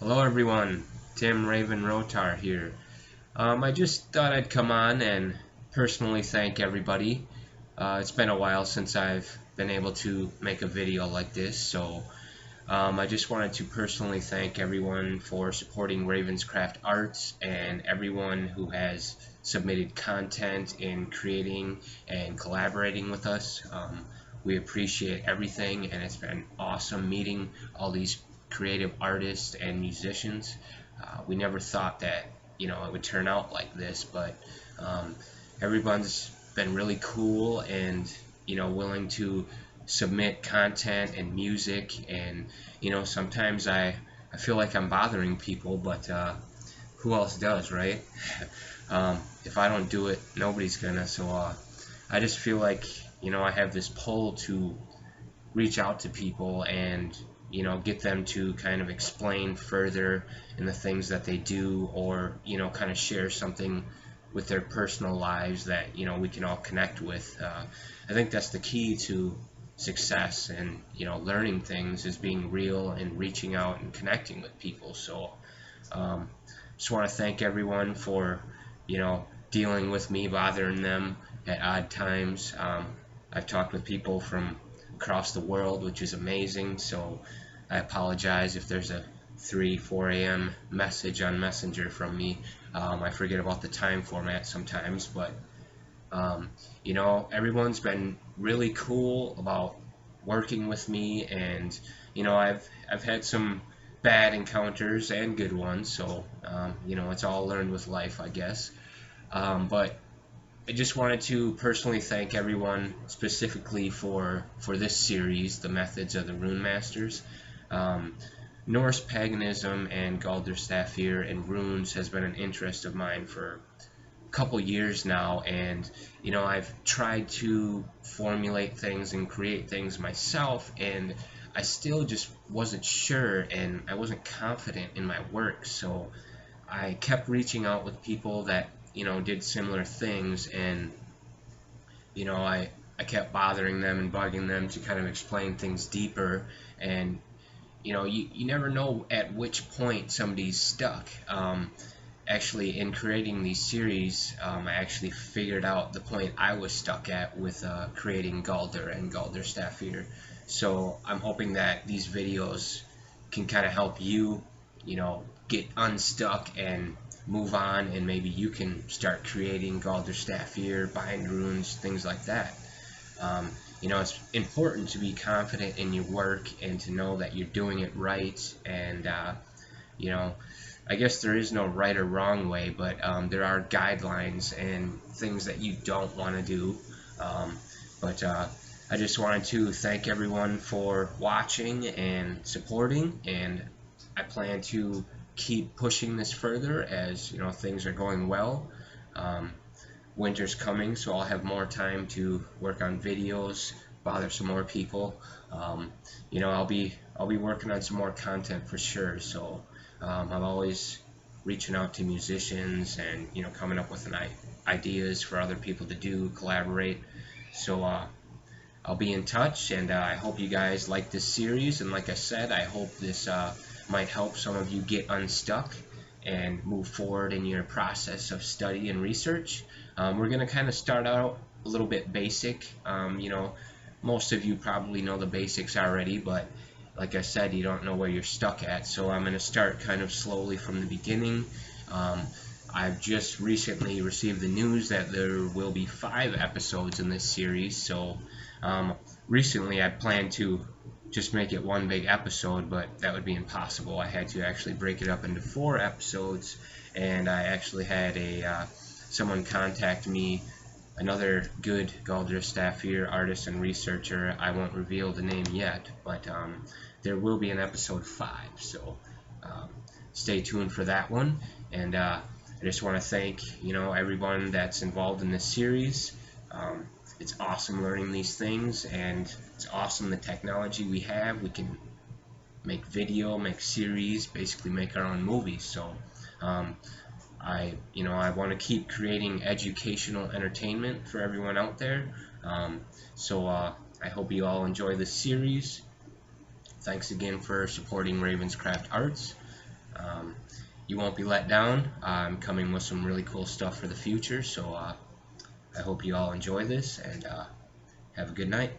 Hello everyone, Tim Raven Rotar here. I just thought I'd come on and personally thank everybody. It's been a while since I've been able to make a video like this, so I just wanted to personally thank everyone for supporting Ravenscraft Arts and everyone who has submitted content in creating and collaborating with us. We appreciate everything, and it's been awesome meeting all these creative artists and musicians. We never thought that it would turn out like this, but everyone's been really cool and willing to submit content and music, and sometimes I feel like I'm bothering people, but who else does, right? If I don't do it, nobody's gonna. So I just feel like I have this pull to reach out to people and get them to kind of explain further in the things that they do, or kind of share something with their personal lives that we can all connect with. I think that's the key to success, and learning things is being real and reaching out and connecting with people. So just want to thank everyone for dealing with me bothering them at odd times. I've talked with people from across the world, which is amazing, so I apologize if there's a 3-4 a.m. message on Messenger from me. I forget about the time format sometimes, but everyone's been really cool about working with me, and I've had some bad encounters and good ones, so it's all learned with life, I guess. But I just wanted to personally thank everyone specifically for this series, The Methods of the Rune Masters. Norse paganism and Galdrastafir and runes has been an interest of mine for a couple years now, and I've tried to formulate things and create things myself, and I still just wasn't sure and I wasn't confident in my work, so I kept reaching out with people that did similar things, and I kept bothering them and bugging them to kind of explain things deeper, and you never know at which point somebody's stuck. Actually, in creating these series, I actually figured out the point I was stuck at with creating Galdr and Galdrastafir. So I'm hoping that these videos can kind of help you, get unstuck and move on, and maybe you can start creating Galdrastafir, Bind Runes, things like that. It's important to be confident in your work and to know that you're doing it right, and I guess there is no right or wrong way, but there are guidelines and things that you don't want to do. But I just wanted to thank everyone for watching and supporting, and I plan to keep pushing this further as things are going well. Winter's coming, so I'll have more time to work on videos, bother some more people. I'll be working on some more content for sure. So I'm always reaching out to musicians and coming up with ideas for other people to do, collaborate. So I'll be in touch, and I hope you guys like this series, and like I said, I hope this might help some of you get unstuck and move forward in your process of study and research. We're going to kind of start out a little bit basic. Most of you probably know the basics already, but like I said, you don't know where you're stuck at, so I'm going to start kind of slowly from the beginning. I've just recently received the news that there will be 5 episodes in this series, so recently I planned to just make it one big episode, but that would be impossible. I had to actually break it up into 4 episodes, and I actually had someone contact me, another good Galdrastafir artist and researcher. I won't reveal the name yet, but there will be an episode 5, so stay tuned for that one. And I just want to thank everyone that's involved in this series. It's awesome learning these things, and it's awesome the technology we have. We can make video, make series, basically make our own movies. So I want to keep creating educational entertainment for everyone out there. So I hope you all enjoy this series. Thanks again for supporting Ravenscraft Arts. You won't be let down. I'm coming with some really cool stuff for the future, so I hope you all enjoy this, and have a good night.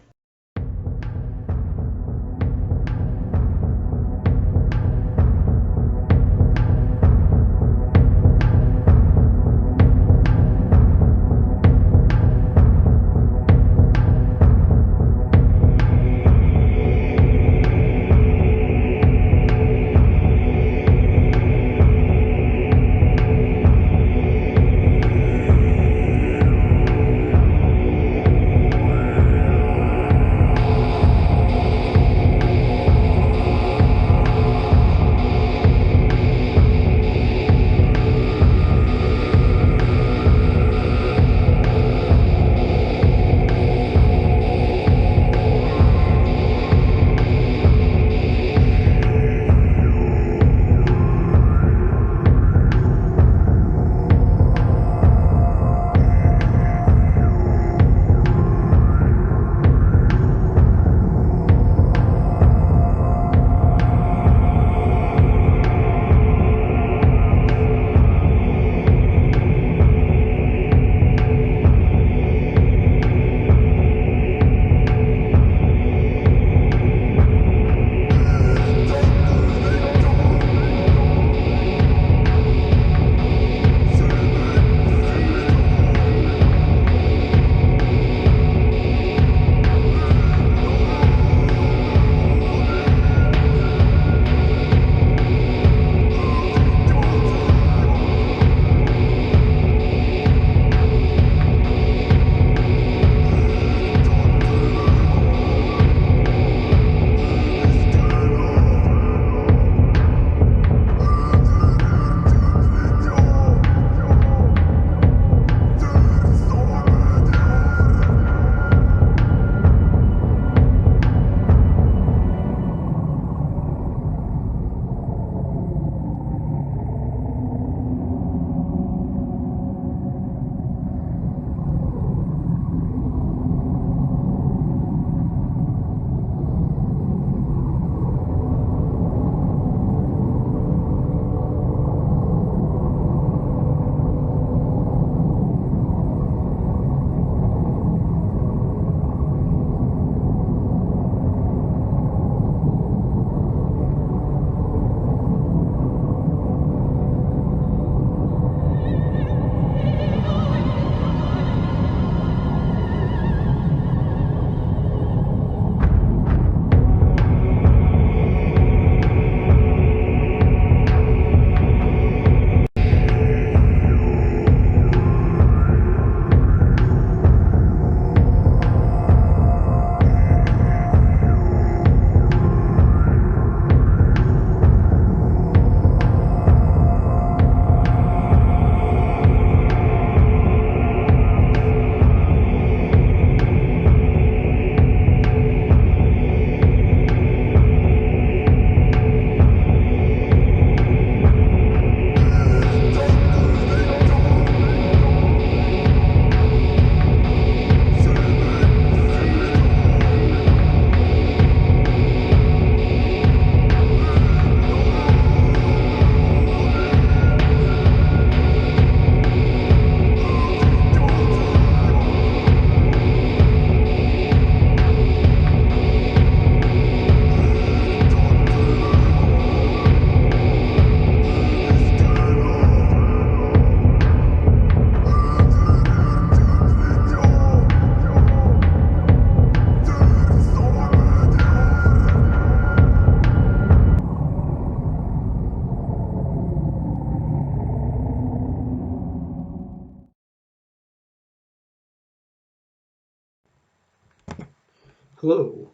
Hello.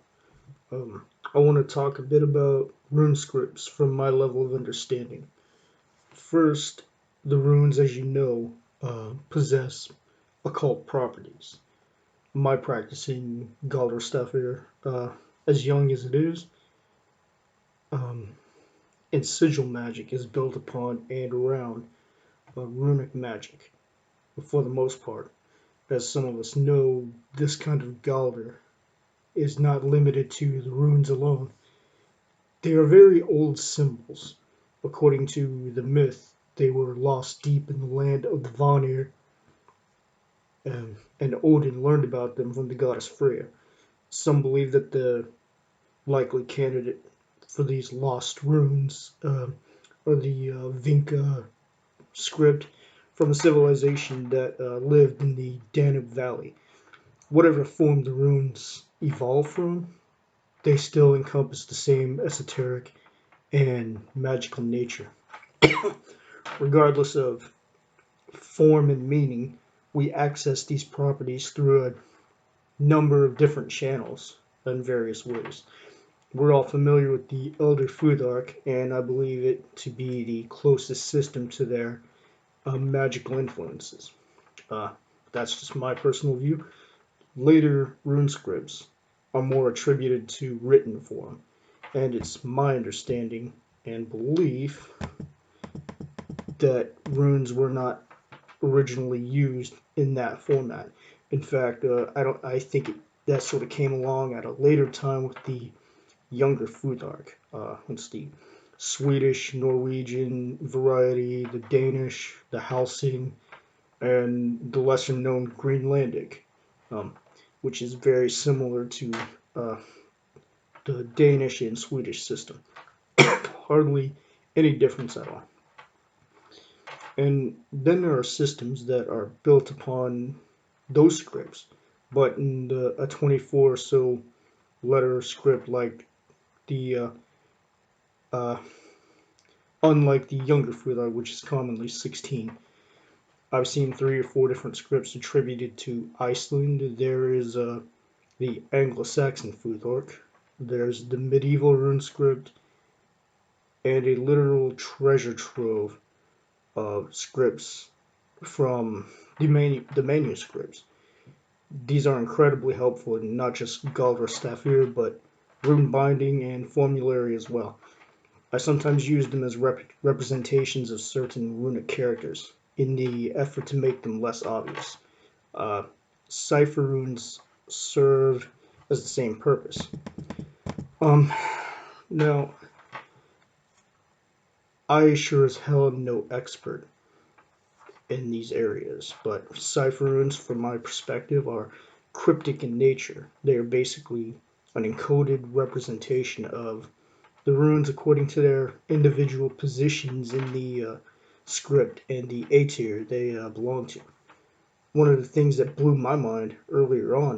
I want to talk a bit about rune scripts from my level of understanding. First, the runes, as you know, possess occult properties. My practicing Galdrastafir, as young as it is, um, and sigil magic is built upon and around runic magic, for the most part. As some of us know, this kind of Galdr is not limited to the runes alone. They are very old symbols, According to the myth, they were lost deep in the land of the Vanir, and Odin learned about them from the goddess Freya. Some believe that the likely candidate for these lost runes are the Vinca script from a civilization that lived in the Danube Valley. Whatever form the runes evolved from, they still encompass the same esoteric and magical nature. Regardless of form and meaning, we access these properties through a number of different channels in various ways. We're all familiar with the Elder Futhark, and I believe it to be the closest system to their magical influences. Uh, that's just my personal view. Later rune scripts are more attributed to written form, and it's my understanding and belief that runes were not originally used in that format. In fact, I think that sort of came along at a later time with the younger Futhark. It's the Swedish, Norwegian variety, the Danish, the Helsing, and the lesser known Greenlandic, um, which is very similar to uh, the Danish and Swedish system. Hardly any difference at all. And then there are systems that are built upon those scripts, but in a 24 or so letter script like the uh, unlike the younger Futhark, which is commonly 16. I've seen 3 or 4 different scripts attributed to Iceland. There is the Anglo-Saxon Futhark. There's the medieval rune script, and a literal treasure trove of scripts from the manuscripts. These are incredibly helpful in not just Galdrastafir, but rune binding and formulary as well. I sometimes use them as representations of certain runic characters in the effort to make them less obvious. Uh, Cipher runes serve as the same purpose. Um, Now, I sure as hell am no expert in these areas, but cipher runes, from my perspective, are cryptic in nature. They are basically an encoded representation of the runes according to their individual positions in the script and the Aetir they belong to. One of the things that blew my mind earlier on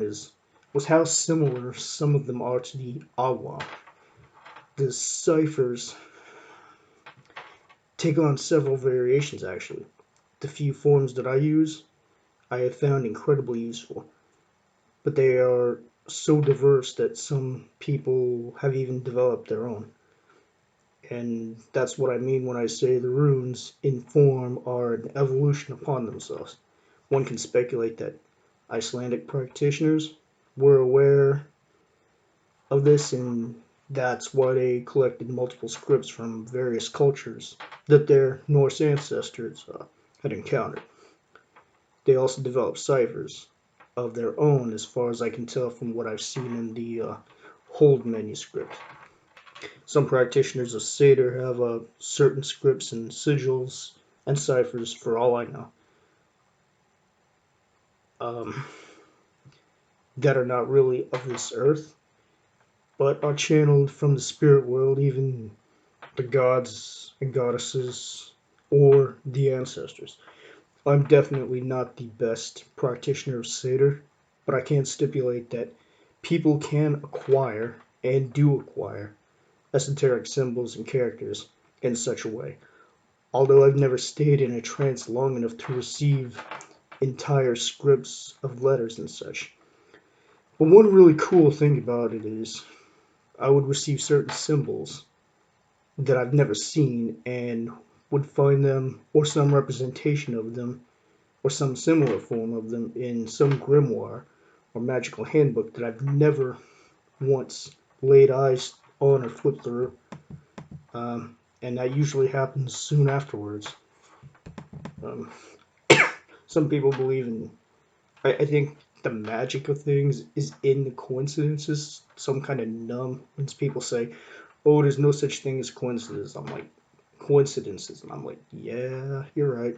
was how similar some of them are to the Awa. The ciphers take on several variations actually. The few forms that I use, I have found incredibly useful, but they are so diverse that some people have even developed their own. And that's what I mean when I say the runes in form are an evolution upon themselves. One can speculate that Icelandic practitioners were aware of this, and that's why they collected multiple scripts from various cultures that their Norse ancestors had encountered. They also developed ciphers of their own, as far as I can tell from what I've seen in the Hold manuscript. Some practitioners of Seder have certain scripts and sigils and ciphers, for all I know, um, that are not really of this earth, but are channeled from the spirit world, even the gods and goddesses, or the ancestors. I'm definitely not the best practitioner of Seder, but I can stipulate that people can acquire, and do acquire, esoteric symbols and characters in such a way. Although I've never stayed in a trance long enough to receive entire scripts of letters and such. But one really cool thing about it is I would receive certain symbols that I've never seen and would find them, or some representation of them, or some similar form of them, in some grimoire or magical handbook that I've never once laid eyes on or flipped through. And that usually happens soon afterwards. Um, some people believe in, I think the magic of things is in the coincidences. Some kind of numb when people say, oh, there's no such thing as coincidence. I'm like, coincidences, and I'm like, yeah, you're right.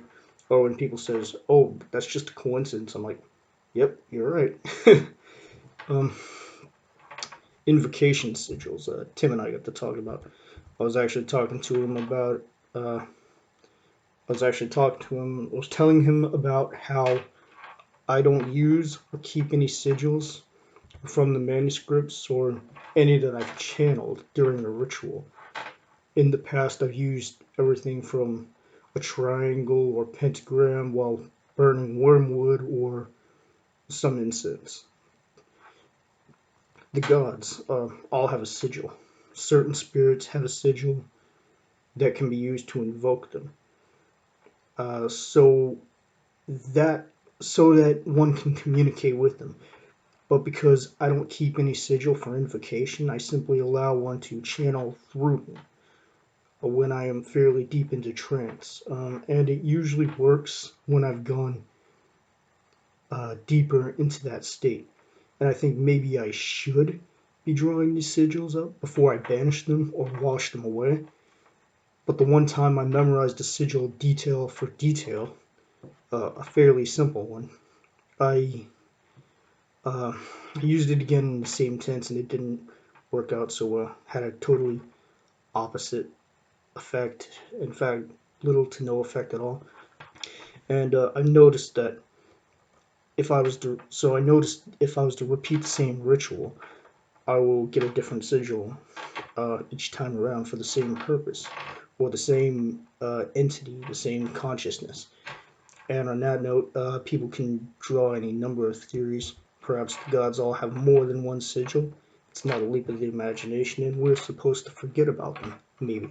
Or when people says, oh, that's just a coincidence, I'm like, yep, you're right. um, Invocation sigils. Tim and I got to talk about. I was actually talking to him about. I was telling him about how I don't use or keep any sigils from the manuscripts or any that I've channeled during a ritual. In the past, I've used everything from a triangle or pentagram while burning wormwood or some incense. The gods all have a sigil. Certain spirits have a sigil that can be used to invoke them. Uh, so that so that one can communicate with them. But because I don't keep any sigil for invocation, I simply allow one to channel through me when I am fairly deep into trance. And it usually works when I've gone deeper into that state. And I think maybe I should be drawing these sigils up before I banish them or wash them away. But the one time I memorized a sigil detail for detail, a fairly simple one, I uh, used it again in the same tense and it didn't work out so well. Had a totally opposite effect. In fact, little to no effect at all. And I noticed that if I was to repeat the same ritual, I will get a different sigil each time around for the same purpose or the same entity, the same consciousness. And on that note, people can draw any number of theories. Perhaps the gods all have more than one sigil. It's not a leap of the imagination, and we're supposed to forget about them, maybe.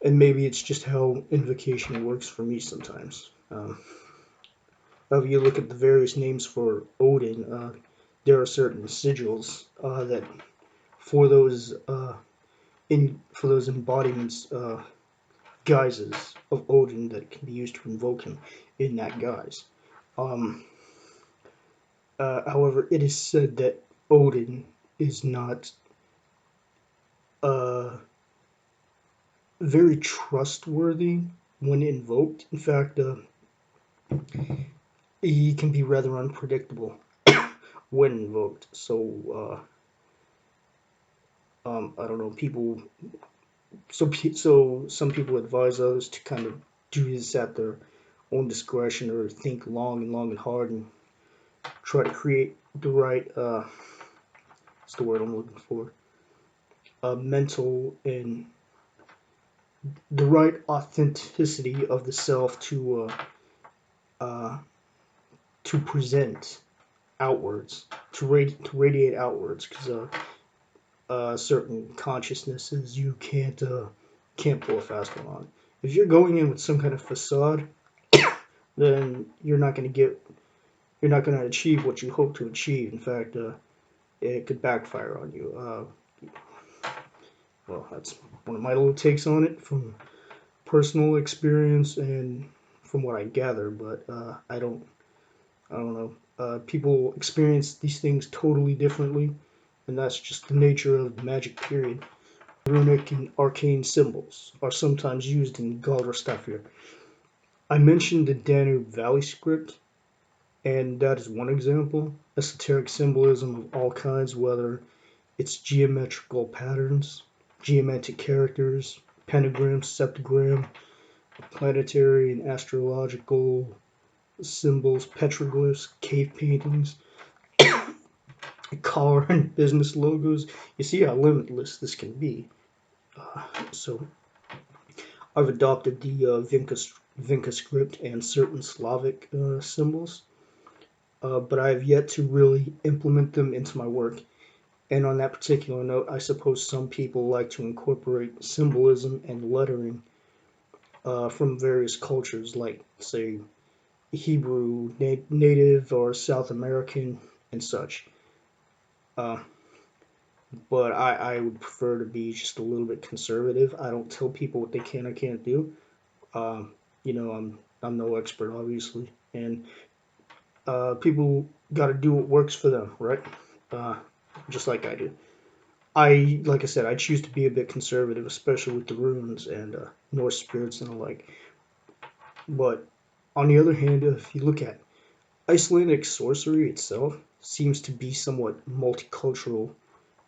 And maybe it's just how invocation works for me sometimes. If you look at the various names for Odin, there are certain sigils that for those for those embodiments, guises of Odin that can be used to invoke him in that guise. Um, However, it is said that Odin is not uh, very trustworthy when invoked. In fact, he can be rather unpredictable when invoked. So, I don't know. So some people advise others to kind of do this at their own discretion or think long and hard and try to create the right what's the word I'm looking for, mental and the right authenticity of the self uh, to present outwards, to radiate outwards, because certain consciousnesses you can't pull a fast one on. If you're going in with some kind of facade, then you're not going to achieve what you hope to achieve. In fact, it could backfire on you. Well, that's one of my little takes on it from personal experience and from what I gather. But I don't know. People experience these things totally differently, and that's just the nature of the magic period. Runic and arcane symbols are sometimes used in Galdrastafir. I mentioned the Danube Valley script, and that is one example. Esoteric symbolism of all kinds, whether it's geometrical patterns, geometric characters, pentagrams, septagram, planetary and astrological symbols, petroglyphs, cave paintings, car and business logos. You see how limitless this can be. So I've adopted the Vinca script and certain Slavic symbols, but I have yet to really implement them into my work. And on that particular note, I suppose some people like to incorporate symbolism and lettering from various cultures, like, say, Hebrew, Native, or South American, and such. Uh, but I would prefer to be just a little bit conservative. I don't tell people what they can or can't do. Um, I'm no expert, obviously, and people got to do what works for them, right? Uh, just like I do. like I said, I choose to be a bit conservative, especially with the runes and Norse spirits and the like. But on the other hand, if you look at Icelandic sorcery itself, seems to be somewhat multicultural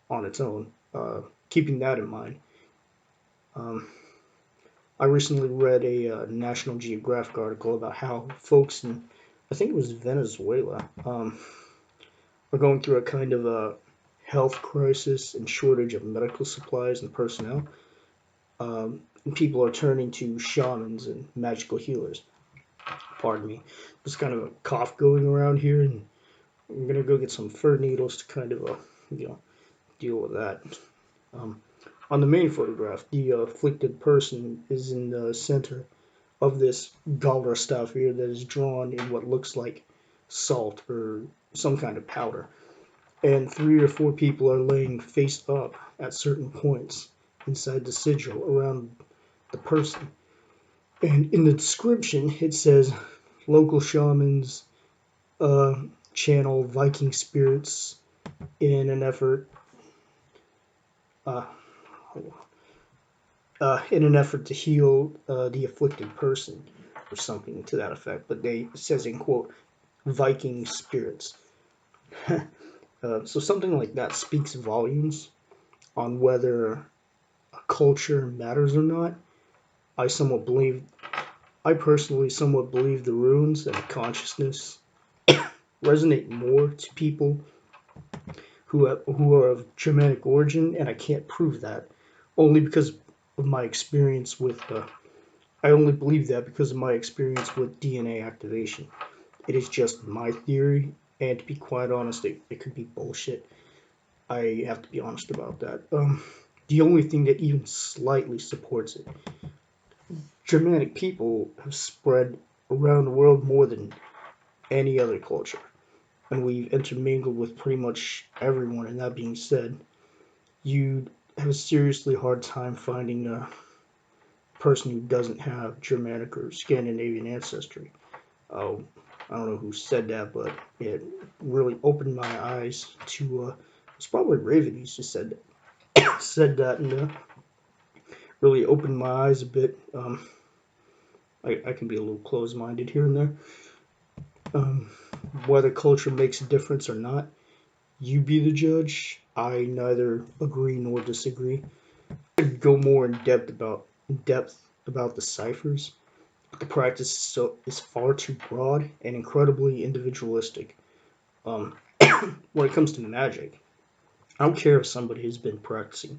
on its own. Keeping that in mind, um, I recently read a National Geographic article about how folks in, I think it was Venezuela, are going through a kind of a health crisis and shortage of medical supplies and personnel. And people are turning to shamans and magical healers. Pardon me. There's kind of a cough going around here, and I'm gonna go get some fir needles to kind of, you know, deal with that. Um, on the main photograph, the afflicted person is in the center of this Galdrastafir that is drawn in what looks like salt or some kind of powder. And 3 or 4 people are laying face up at certain points inside the sigil around the person. And in the description, it says local shamans uh, channel Viking spirits in an effort uh, to heal the afflicted person, or something to that effect. But it says in quote Viking spirits. So something like that speaks volumes on whether a culture matters or not. I somewhat believe, I personally somewhat believe the runes and the consciousness resonate more to people who are of Germanic origin, and I can't prove that only because of my experience with. I only believe that because of my experience with DNA activation. It is just my theory, and to be quite honest, it could be bullshit. I have to be honest about that. The only thing that even slightly supports it, Germanic people have spread around the world more than any other culture, and we've intermingled with pretty much everyone. And that being said, you'd have a seriously hard time finding a person who doesn't have Germanic or Scandinavian ancestry. Uh, I don't know who said that, but it really opened my eyes to. It's probably Raven who said that, and really opened my eyes a bit. I can be a little closed-minded here and there. Um, Whether culture makes a difference or not, you be the judge. I neither agree nor disagree. I'd go more in depth about the ciphers. The practice is far too broad and incredibly individualistic. Um, when it comes to magic, I don't care if somebody has been practicing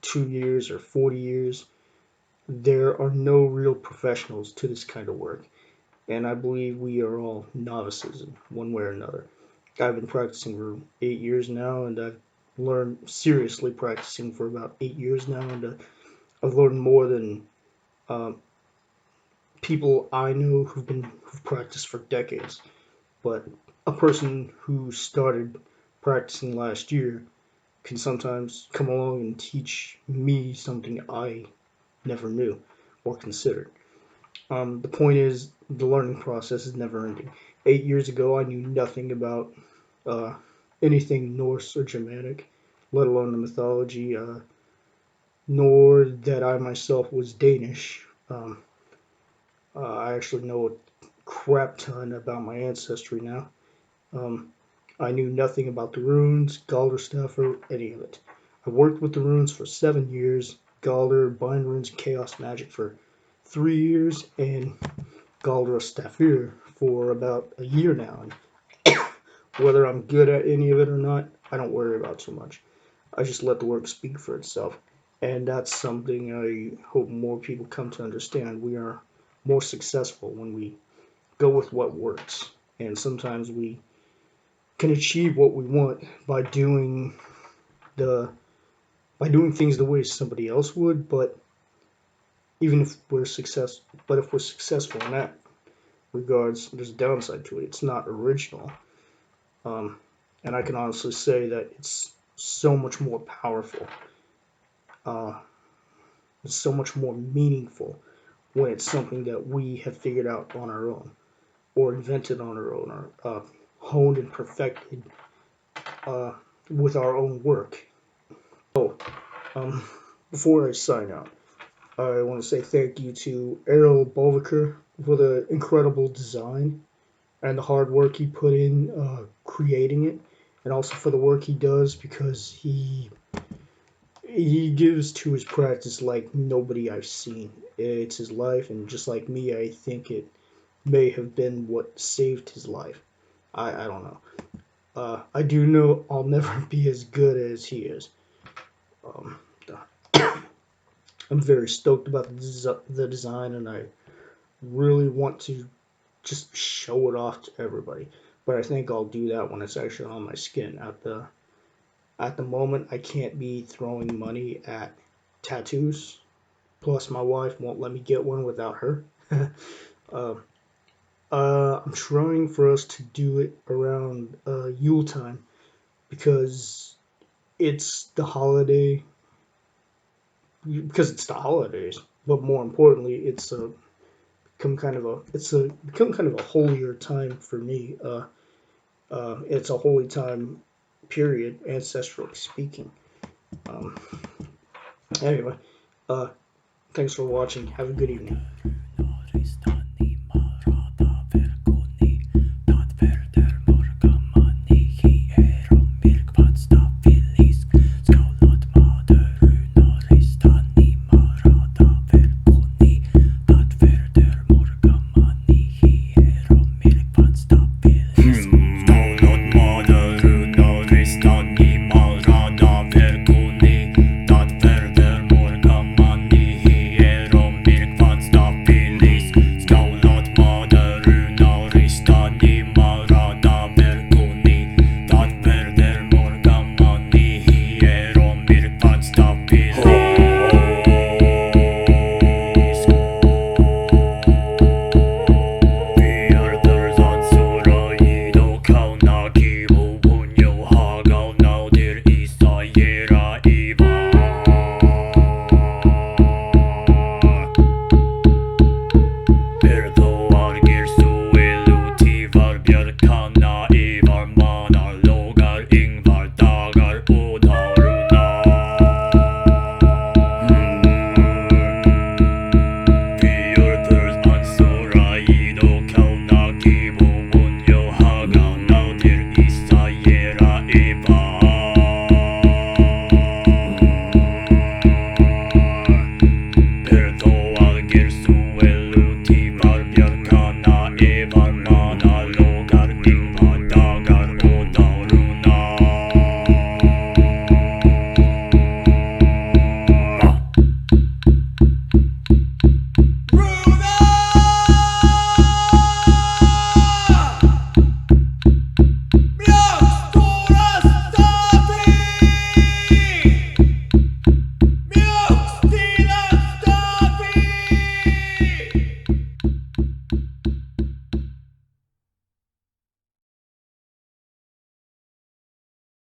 2 years or 40 years. There are no real professionals to this kind of work, and I believe we are all novices in one way or another. I've been practicing for 8 years now, and I've learned seriously practicing for about 8 years now, and I've learned more than um, people I know who've practiced for decades. But a person who started practicing last year can sometimes come along and teach me something I never knew or considered. The point is, the learning process is never ending. 8 years ago, I knew nothing about uh, anything Norse or Germanic, let alone the mythology, nor that I myself was Danish. I actually know a crap ton about my ancestry now. Um, I knew nothing about the runes, Galdrastafir, or any of it. I worked with the runes for 7 years, Galdr, Bind Runes, and Chaos Magic for 3 years, and Galdrastafir for about a year now. And whether I'm good at any of it or not, I don't worry about too much. I just let the work speak for itself. And that's something I hope more people come to understand. We are more successful when we go with what works. And sometimes we can achieve what we want the by doing things the way somebody else would, but even if we're successful in that regards, there's a downside to it. It's not original. Um, and I can honestly say that it's so much more powerful. Uh, it's so much more meaningful when it's something that we have figured out on our own, or invented on our own, or honed and perfected uh, with our own work. So So, before I sign out, I want to say thank you to Errol Bolviker for the incredible design and the hard work he put in creating it, and also for the work he does because he gives to his practice like nobody I've seen. It's his life, and just like me, I think it may have been what saved his life. I don't know. I do know I'll never be as good as he is. Um, I'm very stoked about the design, and I really want to just show it off to everybody. But I think I'll do that when it's actually on my skin. At the moment, I can't be throwing money at tattoos. Plus, my wife won't let me get one without her. uh, I'm trying for us to do it around Yule time because it's the holiday. Because it's the holidays, but more importantly, become kind of a holier time for me. It's a holy time, period, ancestrally speaking. Um, anyway, uh, thanks for watching. Have a good evening.